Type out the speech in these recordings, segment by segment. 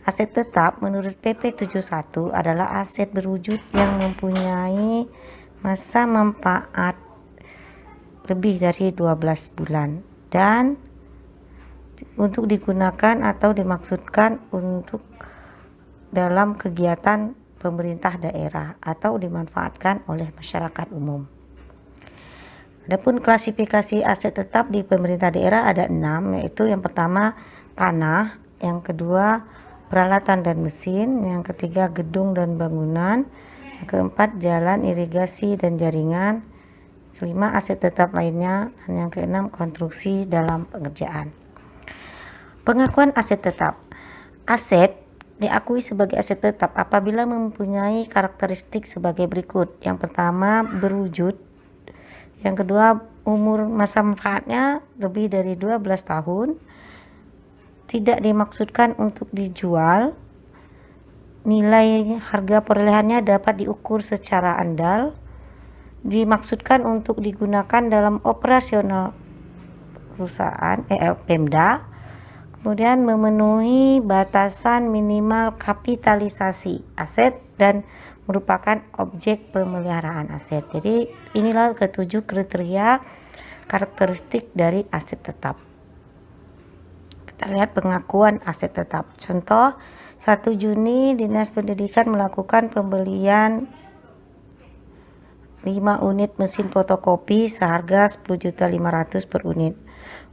Aset tetap menurut PP 71 adalah aset berwujud yang mempunyai masa manfaat lebih dari 12 bulan dan untuk digunakan atau dimaksudkan untuk dalam kegiatan pemerintah daerah atau dimanfaatkan oleh masyarakat umum. Adapun klasifikasi aset tetap di pemerintah daerah ada 6, yaitu yang pertama tanah, yang kedua peralatan dan mesin, yang ketiga gedung dan bangunan, yang keempat jalan, irigasi dan jaringan, kelima aset tetap lainnya, dan yang keenam konstruksi dalam pengerjaan. Pengakuan aset tetap. Aset diakui sebagai aset tetap apabila mempunyai karakteristik sebagai berikut. Yang pertama berwujud, yang kedua umur masa manfaatnya lebih dari 12 tahun, tidak dimaksudkan untuk dijual, nilai harga perolehannya dapat diukur secara andal, dimaksudkan untuk digunakan dalam operasional perusahaan Pemda, kemudian memenuhi batasan minimal kapitalisasi aset dan merupakan objek pemeliharaan aset. Jadi inilah ketujuh kriteria karakteristik dari aset tetap. Kita lihat pengakuan aset tetap. Contoh, 1 Juni Dinas Pendidikan melakukan pembelian 5 unit mesin fotokopi seharga 10.500.000 per unit.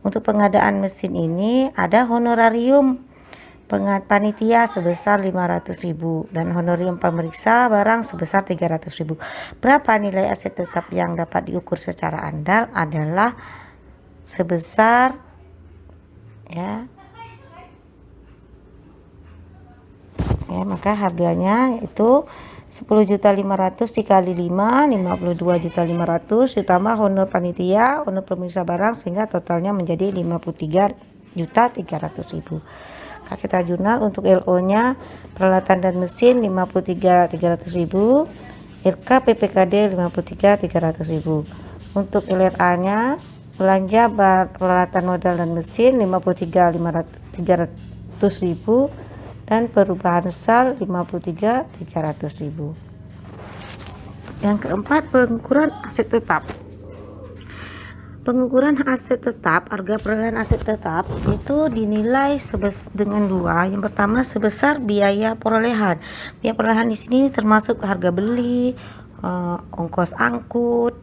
Untuk pengadaan mesin ini ada honorarium panitia sebesar 500.000 dan honorium pemeriksa barang sebesar 300.000. Berapa nilai aset tetap yang dapat diukur secara andal adalah sebesar maka harganya itu 10.500.000 dikali 5, 52.500.000 ditambah honor panitia, honor pemeriksa barang sehingga totalnya menjadi 53.300.000. Kita jurnal untuk LO-nya peralatan dan mesin 53.300.000, RK PPKD 53.300.000. Untuk LRA-nya belanja peralatan modal dan mesin 53.300.000 dan perubahan sal 53.300.000. Yang keempat, pengukuran aset tetap. Pengukuran aset tetap, harga perolehan aset tetap itu dinilai dengan dua. Yang pertama sebesar biaya perolehan. Biaya perolehan di sini termasuk harga beli, ongkos angkut,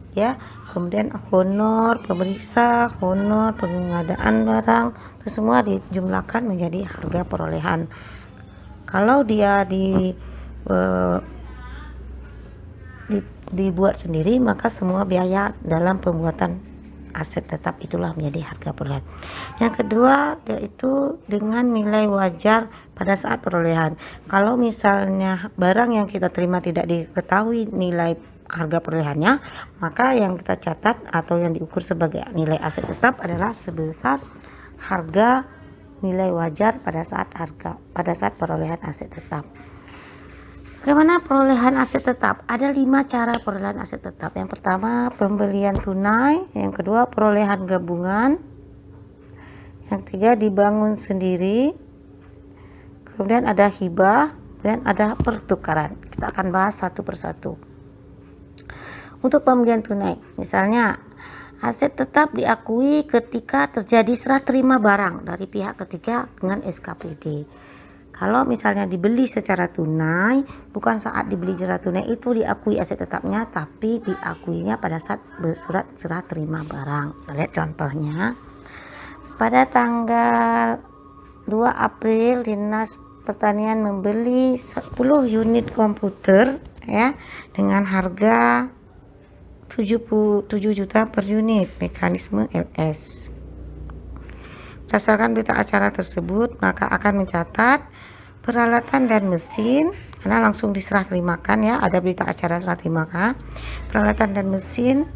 kemudian honor pemeriksa, honor pengadaan barang, itu semua dijumlahkan menjadi harga perolehan. Kalau dia dibuat sendiri, maka semua biaya dalam pembuatan aset tetap itulah menjadi harga perolehan. Yang kedua yaitu dengan nilai wajar pada saat perolehan. Kalau misalnya barang yang kita terima tidak diketahui nilai harga perolehannya, maka yang kita catat atau yang diukur sebagai nilai aset tetap adalah sebesar harga nilai wajar pada saat perolehan aset tetap. Bagaimana perolehan aset tetap? Ada 5 cara perolehan aset tetap. Yang pertama pembelian tunai, yang kedua perolehan gabungan, yang ketiga dibangun sendiri, kemudian ada hibah, dan ada pertukaran. Kita akan bahas satu persatu. Untuk pembelian tunai, misalnya aset tetap diakui ketika terjadi serah terima barang dari pihak ketiga dengan SKPD. Kalau misalnya dibeli secara tunai, bukan saat dibeli secara tunai itu diakui aset tetapnya, tapi diakuinya pada saat surat serah terima barang. Kita lihat contohnya. Pada tanggal 2 April Dinas Pertanian membeli 10 unit komputer dengan harga 7 juta per unit mekanisme LS. Berdasarkan berita acara tersebut, maka akan mencatat peralatan dan mesin karena langsung diserah terimakan ada berita acara serah terimakan. Peralatan dan mesin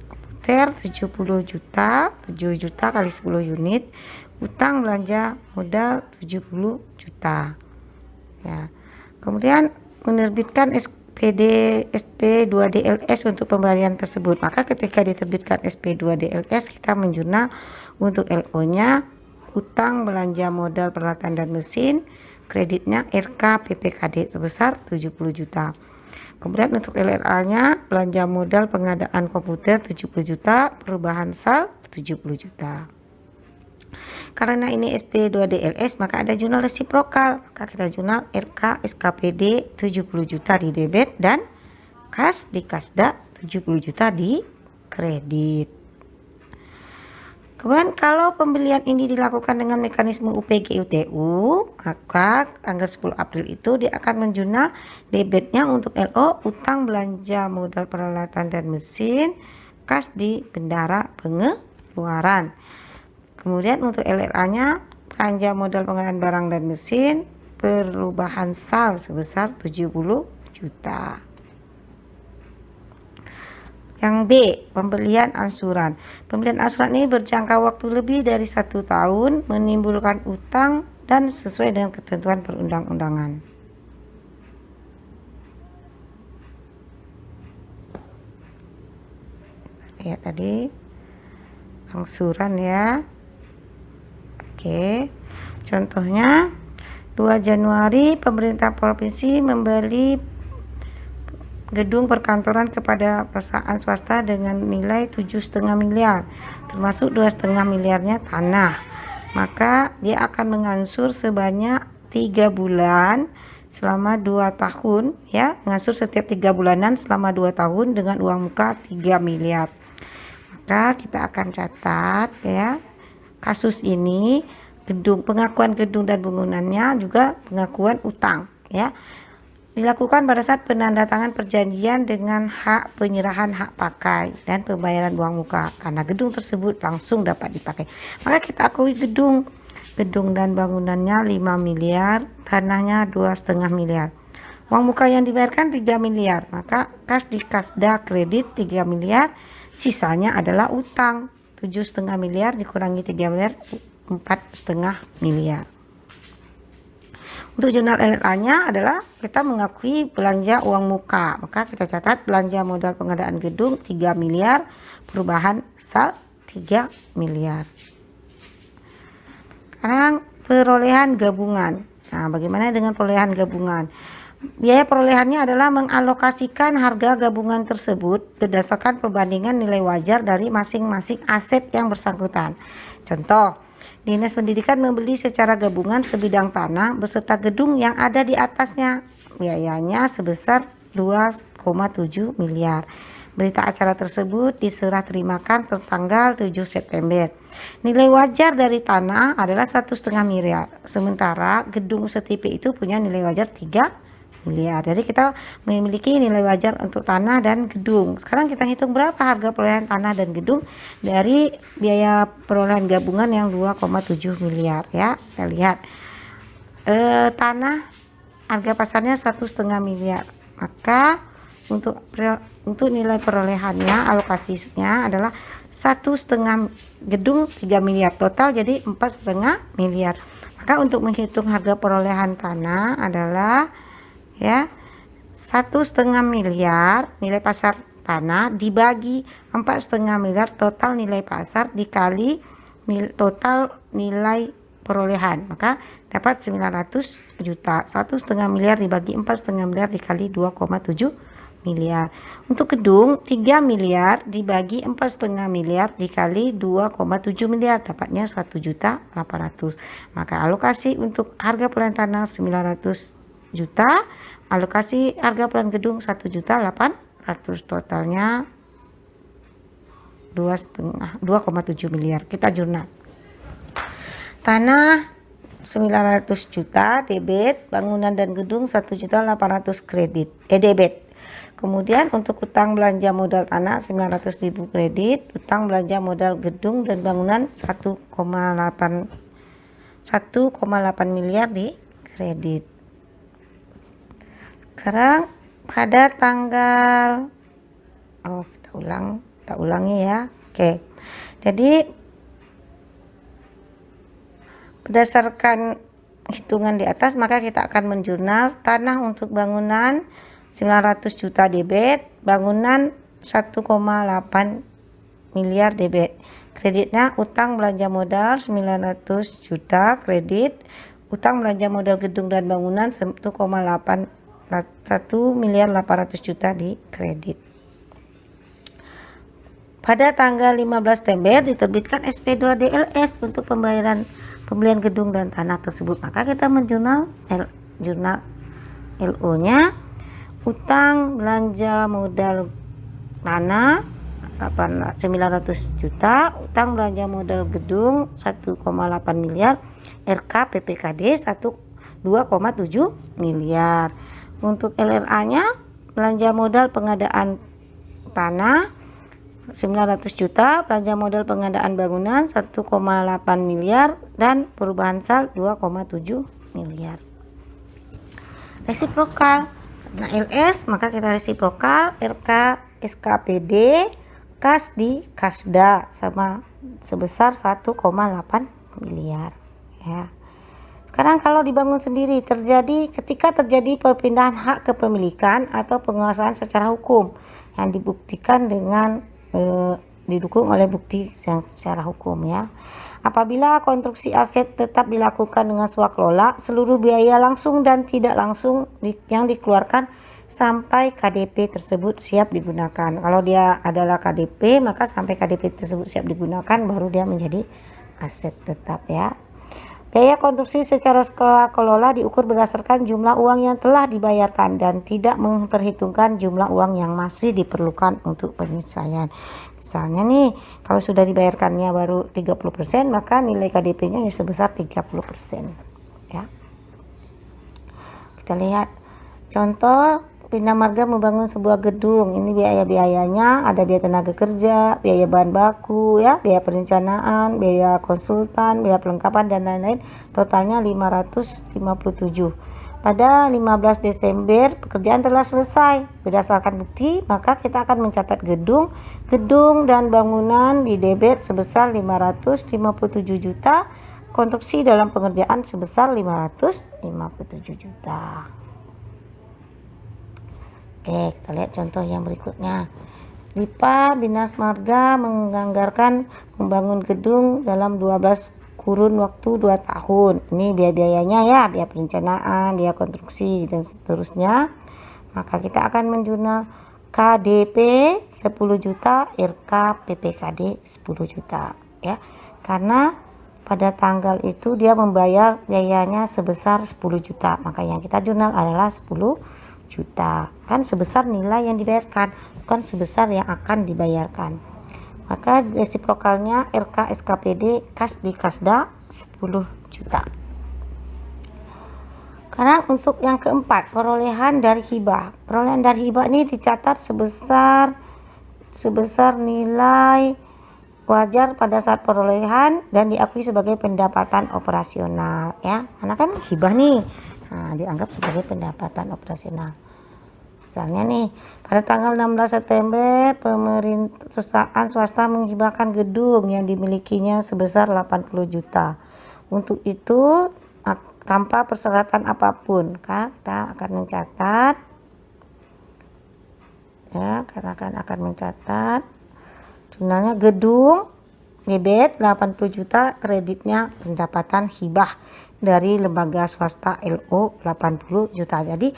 komputer 70 juta, 7 juta kali 10 unit, utang belanja modal 70 juta. Kemudian menerbitkan SP2DLS untuk pembelian tersebut. Maka ketika diterbitkan SP2DLS, kita menjurnal untuk LO-nya utang belanja modal peralatan dan mesin kreditnya RK PPKD sebesar 70 juta. Kemudian untuk LLA-nya belanja modal pengadaan komputer 70 juta, perubahan SAL 70 juta. Karena ini SP2DLS maka ada jurnal resiprokal, maka kita jurnal RK SKPD 70 juta di debit dan kas di kasda 70 juta di kredit. Kemudian kalau pembelian ini dilakukan dengan mekanisme UPG UTU, maka tanggal 10 April itu dia akan menjurnal debitnya untuk LO utang belanja modal peralatan dan mesin, kas di bendara pengeluaran. Kemudian untuk LLA-nya belanja modal pengadaan barang dan mesin, perubahan SAL sebesar 70 juta. Yang B, pembelian angsuran. Pembelian angsuran ini berjangka waktu lebih dari 1 tahun, menimbulkan utang dan sesuai dengan ketentuan perundang-undangan. Ya tadi angsuran ya. Oke. Contohnya 2 Januari pemerintah provinsi membeli gedung perkantoran kepada perusahaan swasta dengan nilai 7,5 miliar, termasuk 2,5 miliarnya tanah. Maka dia akan mengansur sebanyak 3 bulan selama 2 tahun ya, mengansur setiap 3 bulanan selama 2 tahun dengan uang muka 3 miliar. Maka kita akan catat ya, kasus ini pengakuan gedung dan bangunannya juga pengakuan utang ya. Dilakukan pada saat penandatangan perjanjian dengan hak penyerahan hak pakai dan pembayaran uang muka karena gedung tersebut langsung dapat dipakai. Maka kita akui gedung dan bangunannya 5 miliar, tanahnya 2,5 miliar. Uang muka yang dibayarkan 3 miliar, maka kas di kasda kredit 3 miliar, sisanya adalah utang 7,5 miliar dikurangi 3 miliar, 4,5 miliar. Untuk jurnal LLA-nya adalah kita mengakui belanja uang muka, maka kita catat belanja modal pengadaan gedung 3 miliar, perubahan SAL 3 miliar. Sekarang perolehan gabungan. Nah, bagaimana dengan perolehan gabungan? Biaya perolehannya adalah mengalokasikan harga gabungan tersebut berdasarkan perbandingan nilai wajar dari masing-masing aset yang bersangkutan. Contoh, Dinas Pendidikan membeli secara gabungan sebidang tanah beserta gedung yang ada di atasnya. Biayanya sebesar 2,7 miliar. Berita acara tersebut diserah terimakan tertanggal 7 September. Nilai wajar dari tanah adalah 1,5 miliar. Sementara gedung setipe itu punya nilai wajar 3 miliar. Jadi kita memiliki nilai wajar untuk tanah dan gedung. Sekarang kita hitung berapa harga perolehan tanah dan gedung dari biaya perolehan gabungan yang 2,7 miliar ya. Kita lihat tanah harga pasarnya 1,5 miliar. Maka untuk nilai perolehannya alokasinya adalah 1,5 gedung 3 miliar, total jadi 4,5 miliar. Maka untuk menghitung harga perolehan tanah adalah ya 1,5 miliar nilai pasar tanah dibagi 4,5 miliar total nilai pasar dikali total nilai perolehan, maka dapat 900 juta. 1,5 miliar dibagi 4,5 miliar dikali 2,7 miliar. Untuk gedung 3 miliar dibagi 4,5 miliar dikali 2,7 miliar, dapatnya 1.800.000. Maka alokasi untuk harga perolehan tanah 900 juta, alokasi harga perolehan gedung 1.800.000, totalnya 2,7 miliar. Kita jurnal. Tanah 900 juta debit, bangunan dan gedung 1.800.000 kredit debit. Kemudian untuk utang belanja modal tanah 900.000 kredit, utang belanja modal gedung dan bangunan 1,8 miliar di kredit. Sekarang pada tanggal kita ulangi ya. Oke. Jadi berdasarkan hitungan di atas maka kita akan menjurnal tanah untuk bangunan 900 juta debit, bangunan 1,8 miliar debit. Kreditnya utang belanja modal 900 juta kredit, Utang belanja modal gedung dan bangunan 1,8 miliar di kredit. Pada tanggal 15 September diterbitkan SP2 DLS untuk pembayaran pembelian gedung dan tanah tersebut. Maka kita menjurnal jurnal LO-nya. Utang belanja modal tanah 900 juta, utang belanja modal gedung 1,8 miliar, RK PPKD 2,7 miliar. Untuk LRA-nya belanja modal pengadaan tanah 900 juta, belanja modal pengadaan bangunan 1,8 miliar, dan perubahan sal 2,7 miliar. Resiprokal. Nah, LS maka kita resiprokal, RK SKPD, kas di kasda sama sebesar 1,8 miliar ya. Sekarang kalau dibangun sendiri ketika terjadi perpindahan hak kepemilikan atau penguasaan secara hukum yang dibuktikan dengan didukung oleh bukti secara hukum ya. Apabila konstruksi aset tetap dilakukan dengan swakelola, seluruh biaya langsung dan tidak langsung yang dikeluarkan sampai KDP tersebut siap digunakan. Kalau dia adalah KDP, maka sampai KDP tersebut siap digunakan baru dia menjadi aset tetap ya. Biaya konstruksi secara swakelola diukur berdasarkan jumlah uang yang telah dibayarkan dan tidak memperhitungkan jumlah uang yang masih diperlukan untuk penyelesaian. Misalnya nih, kalau sudah dibayarkannya baru 30%, maka nilai KDP-nya sebesar 30% ya. Kita lihat contoh Bina Marga membangun sebuah gedung. Ini biaya-biayanya ada biaya tenaga kerja, biaya bahan baku ya, biaya perencanaan, biaya konsultan, biaya pelengkapan dan lain-lain. Totalnya 557. Pada 15 Desember pekerjaan telah selesai. Berdasarkan bukti, maka kita akan mencatat gedung dan bangunan di debit sebesar 557 juta, konstruksi dalam pengerjaan sebesar 557 juta. Oke, kita lihat contoh yang berikutnya. LIPA Bina Marga menganggarkan membangun gedung dalam 12 kurun waktu 2 tahun. Ini biaya-biayanya ya, biaya perencanaan, biaya konstruksi dan seterusnya. Maka kita akan menjurnal KDP 10 juta, RK PPKD 10 juta ya. Karena pada tanggal itu dia membayar biayanya sebesar 10 juta. Maka yang kita jurnal adalah 10 juta. Kan sebesar nilai yang dibayarkan, bukan sebesar yang akan dibayarkan. Maka resiprokalnya RK SKPD kas di kasda 10 juta. Sekarang untuk yang keempat, perolehan dari hibah. Perolehan dari hibah ini dicatat sebesar nilai wajar pada saat perolehan dan diakui sebagai pendapatan operasional ya. Karena kan hibah nih. Nah, dianggap sebagai pendapatan operasional. Misalnya nih, pada tanggal 16 September perusahaan swasta menghibahkan gedung yang dimilikinya sebesar 80 juta. Untuk itu tanpa persyaratan apapun, kita akan mencatat ya, karena akan mencatat jurnalnya gedung debit 80 juta, kreditnya pendapatan hibah dari lembaga swasta LO 80 juta. Jadi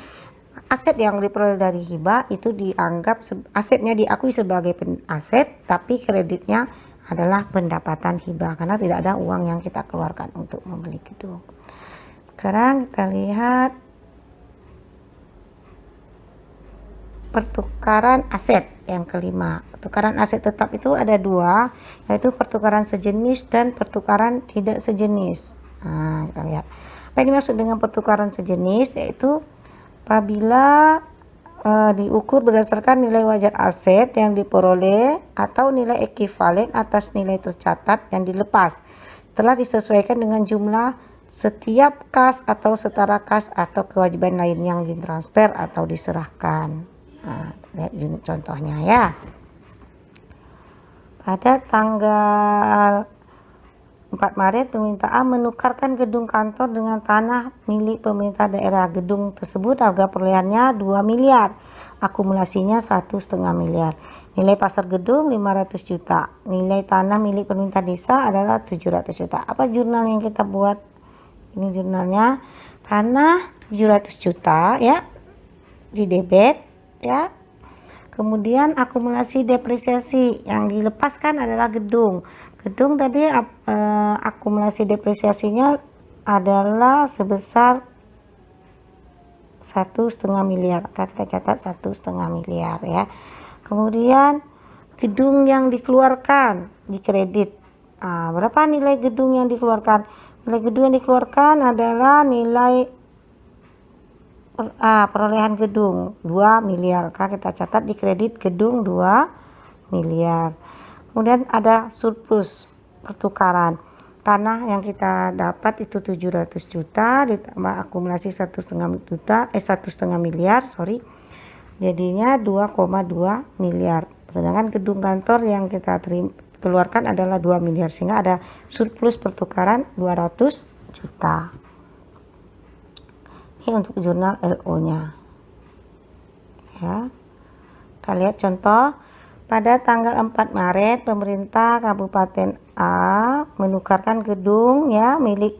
aset yang diperoleh dari hibah itu dianggap asetnya diakui sebagai aset, tapi kreditnya adalah pendapatan hibah karena tidak ada uang yang kita keluarkan untuk membeli gedung. Sekarang kita lihat pertukaran aset yang kelima. Pertukaran aset tetap itu ada dua, yaitu pertukaran sejenis dan pertukaran tidak sejenis. Nah, kita lihat apa yang dimaksud dengan pertukaran sejenis, yaitu apabila diukur berdasarkan nilai wajar aset yang diperoleh atau nilai ekivalen atas nilai tercatat yang dilepas telah disesuaikan dengan jumlah setiap kas atau setara kas atau kewajiban lain yang ditransfer atau diserahkan. Nah, lihat contohnya ya. Pada tanggal 4 Maret permintaan menukarkan gedung kantor dengan tanah milik pemerintah daerah. Gedung tersebut harga perolehannya 2 miliar, akumulasinya 1,5 miliar. Nilai pasar gedung 500 juta. Nilai tanah milik pemerintah desa adalah 700 juta. Apa jurnal yang kita buat? ini jurnalnya. Tanah 700 juta ya, di debit ya. Kemudian akumulasi depresiasi yang dilepaskan adalah gedung. Gedung tadi akumulasi depresiasinya adalah sebesar 1,5 miliar. Kita catat 1,5 miliar ya. Kemudian gedung yang dikeluarkan di kredit. Berapa nilai gedung yang dikeluarkan? Nilai gedung yang dikeluarkan adalah nilai perolehan gedung 2 miliar. Kita catat di kredit gedung 2 miliar. Kemudian ada surplus pertukaran. Tanah yang kita dapat itu 700 juta ditambah akumulasi 1,5 miliar, jadinya 2,2 miliar. Sedangkan gedung kantor yang kita keluarkan adalah 2 miliar, sehingga ada surplus pertukaran 200 juta. Ini untuk jurnal LO-nya. Ya. Kita lihat contoh. Pada tanggal 4 Maret, pemerintah Kabupaten A menukarkan gedung ya milik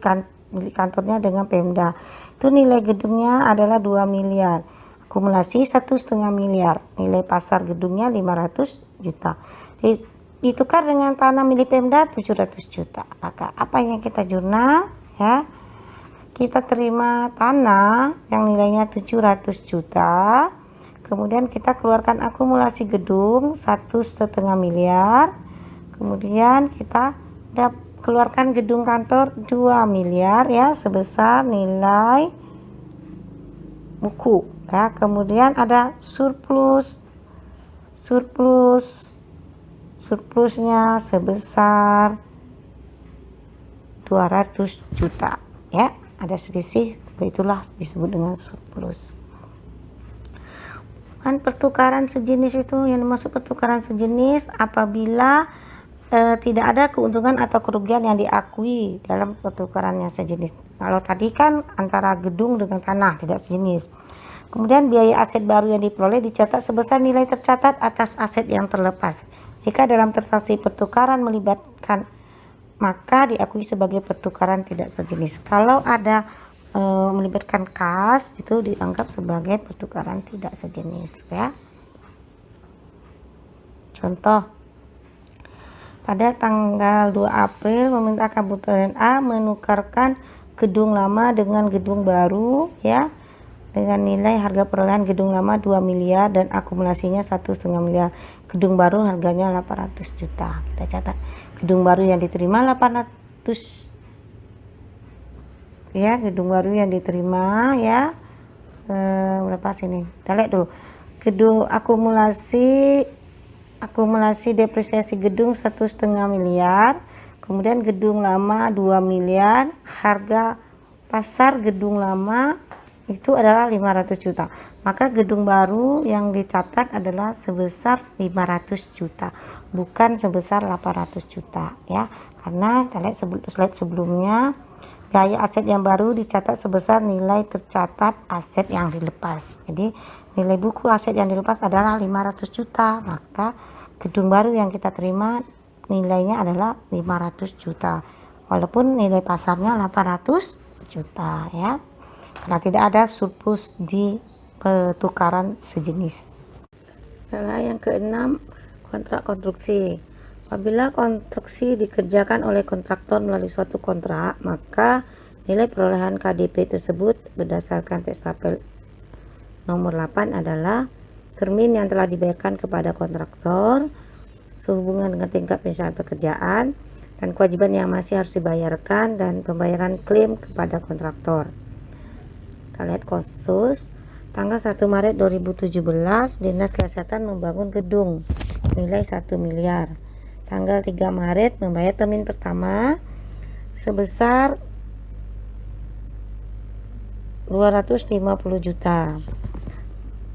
kantornya dengan Pemda. Itu nilai gedungnya adalah 2 miliar. Akumulasi 1,5 miliar. Nilai pasar gedungnya 500 juta. Ditukar dengan tanah milik Pemda 700 juta. Maka apa yang kita jurnal ya? Kita terima tanah yang nilainya 700 juta. Kemudian kita keluarkan akumulasi gedung 1,5 miliar. Kemudian kita keluarkan gedung kantor 2 miliar ya, sebesar nilai buku ya. Kemudian ada surplusnya sebesar 200 juta ya. Ada selisih, itulah disebut dengan surplus. Pertukaran sejenis itu yang dimaksud pertukaran sejenis apabila tidak ada keuntungan atau kerugian yang diakui dalam pertukarannya sejenis. Kalau tadi kan antara gedung dengan tanah tidak sejenis. Kemudian biaya aset baru yang diperoleh dicatat sebesar nilai tercatat atas aset yang terlepas. Jika dalam transaksi pertukaran melibatkan, maka diakui sebagai pertukaran tidak sejenis. Kalau ada melibatkan kas, itu dianggap sebagai pertukaran tidak sejenis ya. Contoh, pada tanggal 2 April pemerintah Kabupaten A menukarkan gedung lama dengan gedung baru ya, dengan nilai harga perolehan gedung lama 2 miliar dan akumulasinya 1,5 miliar. Gedung baru harganya 800 juta. Kita catat gedung baru yang diterima 800 ya, gedung baru yang diterima ya, berapa sini, kita lihat dulu. Gedung akumulasi depresiasi gedung 1,5 miliar, kemudian gedung lama 2 miliar, harga pasar gedung lama itu adalah 500 juta. Maka gedung baru yang dicatat adalah sebesar 500 juta, bukan sebesar 800 juta ya. Karena kita lihat slide sebelumnya, biaya aset yang baru dicatat sebesar nilai tercatat aset yang dilepas. Jadi nilai buku aset yang dilepas adalah 500 juta. Maka gedung baru yang kita terima nilainya adalah 500 juta. Walaupun nilai pasarnya 800 juta ya. Karena tidak ada surplus di pertukaran sejenis. Yang keenam, kontrak konstruksi. Apabila konstruksi dikerjakan oleh kontraktor melalui suatu kontrak, maka nilai perolehan KDP tersebut berdasarkan teks tabel nomor 8 adalah termin yang telah dibayarkan kepada kontraktor sehubungan dengan tingkat penyelesaian pekerjaan dan kewajiban yang masih harus dibayarkan dan pembayaran klaim kepada kontraktor. Kita lihat kasus tanggal 1 Maret 2017 Dinas Kesehatan membangun gedung nilai 1 miliar. Tanggal 3 Maret membayar termin pertama sebesar 250 juta.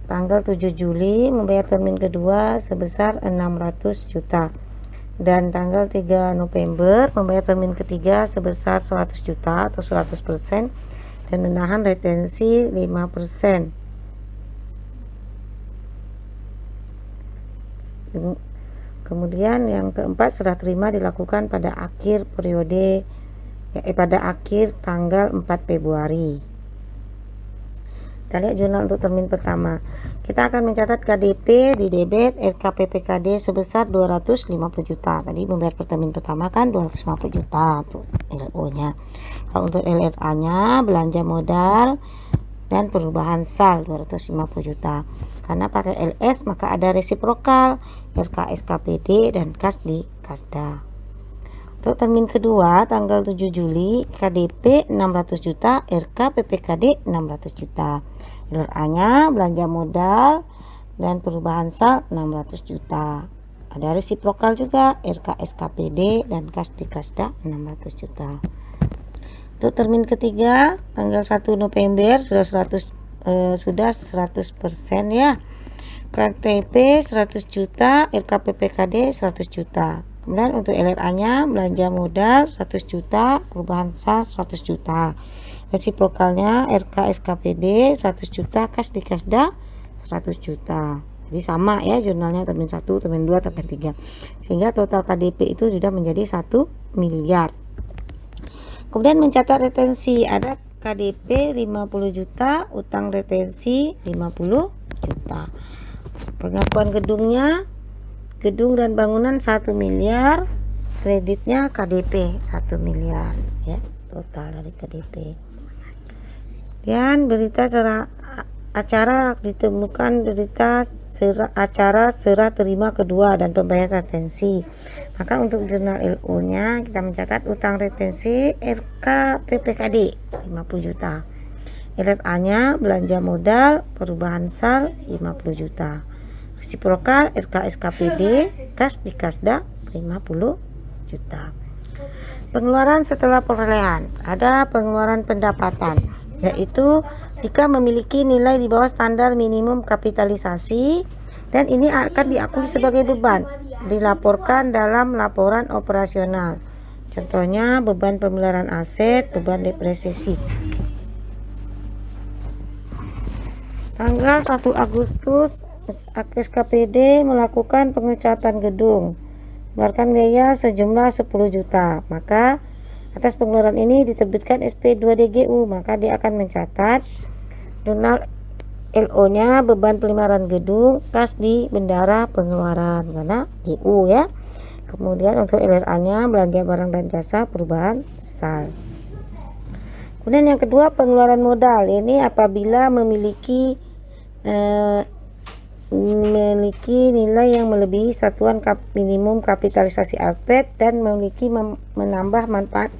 Tanggal 7 Juli membayar termin kedua sebesar 600 juta. Dan tanggal 3 November membayar termin ketiga sebesar 100 juta atau 100% dan menahan retensi 5%. Kemudian yang keempat, serah terima dilakukan pada akhir periode pada akhir tanggal 4 Februari. Kita lihat jurnal untuk termin pertama. Kita akan mencatat KDP di debit RKPPKD sebesar 250 juta. Tadi membayar per termin pertama kan 250 juta untuk LO-nya. Kalau untuk LRA-nya belanja modal dan perubahan sal 250 juta. Karena pakai LS maka ada resiprokal, RKSKPD dan kas di Kasda. Untuk termin kedua tanggal 7 Juli KDP 600 juta, RKPPKD 600 juta. LRA-nya belanja modal dan perubahan sal 600 juta. Ada resiprokal juga, RKSKPD dan kas di Kasda 600 juta. Untuk termin ketiga tanggal 1 November sudah 100% ya. KTP 100 juta, RKPPKD 100 juta. Kemudian untuk LRA-nya belanja modal 100 juta, perubahan sal 100 juta. Resiprokalnya RKSKPD 100 juta, kas di Kasda 100 juta. Jadi sama ya jurnalnya termin 1, termin 2, termin 3. Sehingga total KDP itu sudah menjadi 1 miliar. Kemudian mencatat retensi, ada KDP 50 juta, utang retensi 50 juta. Pengakuan gedung dan bangunan 1 miliar, kreditnya KDP 1 miliar ya, total dari KDP. Dan berita acara ditemukan acara serah terima kedua dan pembayaran retensi. Maka untuk jurnal LO nya kita mencatat utang retensi RKPPKD 50 juta, LRA nya belanja modal perubahan sal 50 juta, resiprokal RKSKPD kas di Kasda 50 juta. Pengeluaran setelah perolehan, ada pengeluaran pendapatan, yaitu jika memiliki nilai di bawah standar minimum kapitalisasi dan ini akan diakui sebagai beban, dilaporkan dalam laporan operasional. Contohnya beban pemeliharaan aset, beban depresiasi. Tanggal 1 Agustus SKPD melakukan pengecatan gedung, mengeluarkan biaya sejumlah 10 juta. Maka atas pengeluaran ini diterbitkan SP2DGU, maka dia akan mencatat jurnal LO nya beban pemeliharaan gedung, kas di bendara pengeluaran karena GU ya. Kemudian untuk LRA nya belanja barang dan jasa perubahan sal. Kemudian yang kedua pengeluaran modal, ini apabila memiliki nilai yang melebihi satuan minimum kapitalisasi aset dan memiliki menambah manfaat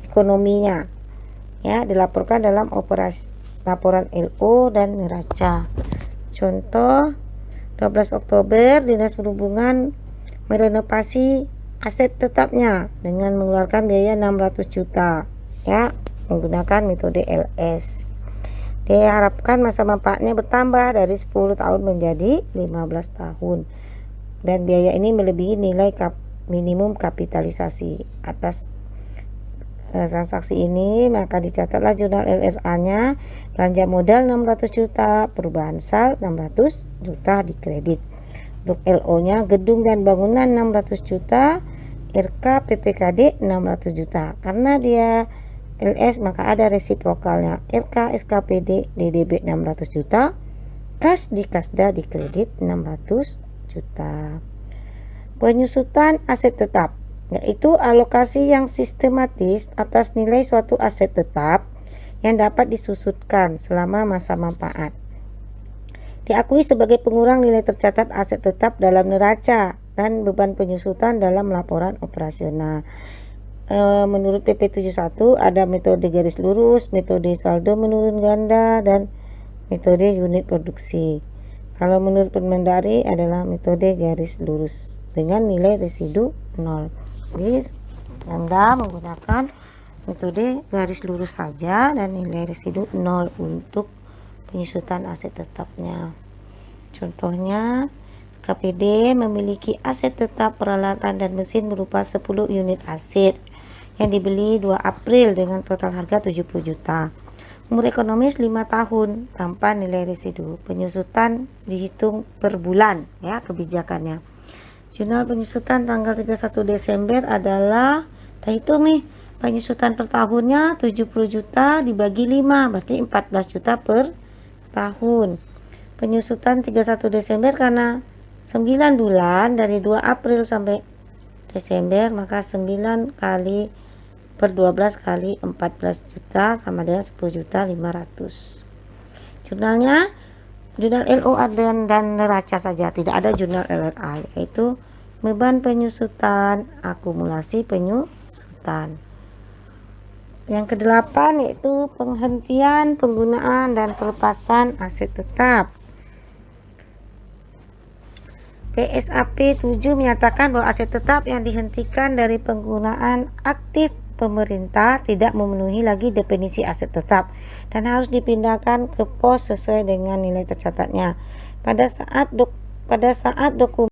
ekonominya ya, dilaporkan dalam laporan LO dan neraca. Contoh 12 Oktober Dinas Perhubungan merenovasi aset tetapnya dengan mengeluarkan biaya 600 juta ya, menggunakan metode LS. Diharapkan masa manfaatnya bertambah dari 10 tahun menjadi 15 tahun dan biaya ini melebihi nilai minimum kapitalisasi. Atas transaksi ini maka dicatatlah jurnal LRA nya belanja modal 600 juta, perubahan sal 600 juta di kredit. Untuk LO nya gedung dan bangunan 600 juta, RKPPKD 600 juta. Karena dia LS maka ada resiprokalnya, RKSKPD DDB 600 juta, kas di Kasda di kredit 600 juta. Penyusutan aset tetap, yaitu alokasi yang sistematis atas nilai suatu aset tetap yang dapat disusutkan selama masa manfaat. Diakui sebagai pengurang nilai tercatat aset tetap dalam neraca dan beban penyusutan dalam laporan operasional. Menurut PP 71 ada metode garis lurus, metode saldo menurun ganda, dan metode unit produksi. Kalau menurut Permendagri adalah metode garis lurus dengan nilai residu 0. Jadi Anda menggunakan metode garis lurus saja dan nilai residu 0 untuk penyusutan aset tetapnya. Contohnya KPD memiliki aset tetap peralatan dan mesin berupa 10 unit aset yang dibeli 2 April dengan total harga 70 juta. Umur ekonomis 5 tahun tanpa nilai residu. Penyusutan dihitung per bulan ya kebijakannya. Jurnal penyusutan tanggal 31 Desember adalah kita hitung nih Penyusutan per tahunnya 70 juta dibagi 5, berarti 14 juta per tahun. Penyusutan 31 Desember karena 9 bulan dari 2 April sampai Desember, maka 9 kali per 12 kali 14 juta sama dengan 10 juta 500. Jurnalnya jurnal LO dan neraca saja, tidak ada jurnal LRA, yaitu beban penyusutan, akumulasi penyusutan. Yang kedelapan yaitu penghentian penggunaan dan pelepasan aset tetap. PSAP 7 menyatakan bahwa aset tetap yang dihentikan dari penggunaan aktif pemerintah tidak memenuhi lagi definisi aset tetap dan harus dipindahkan ke pos sesuai dengan nilai tercatatnya. Pada saat dokumen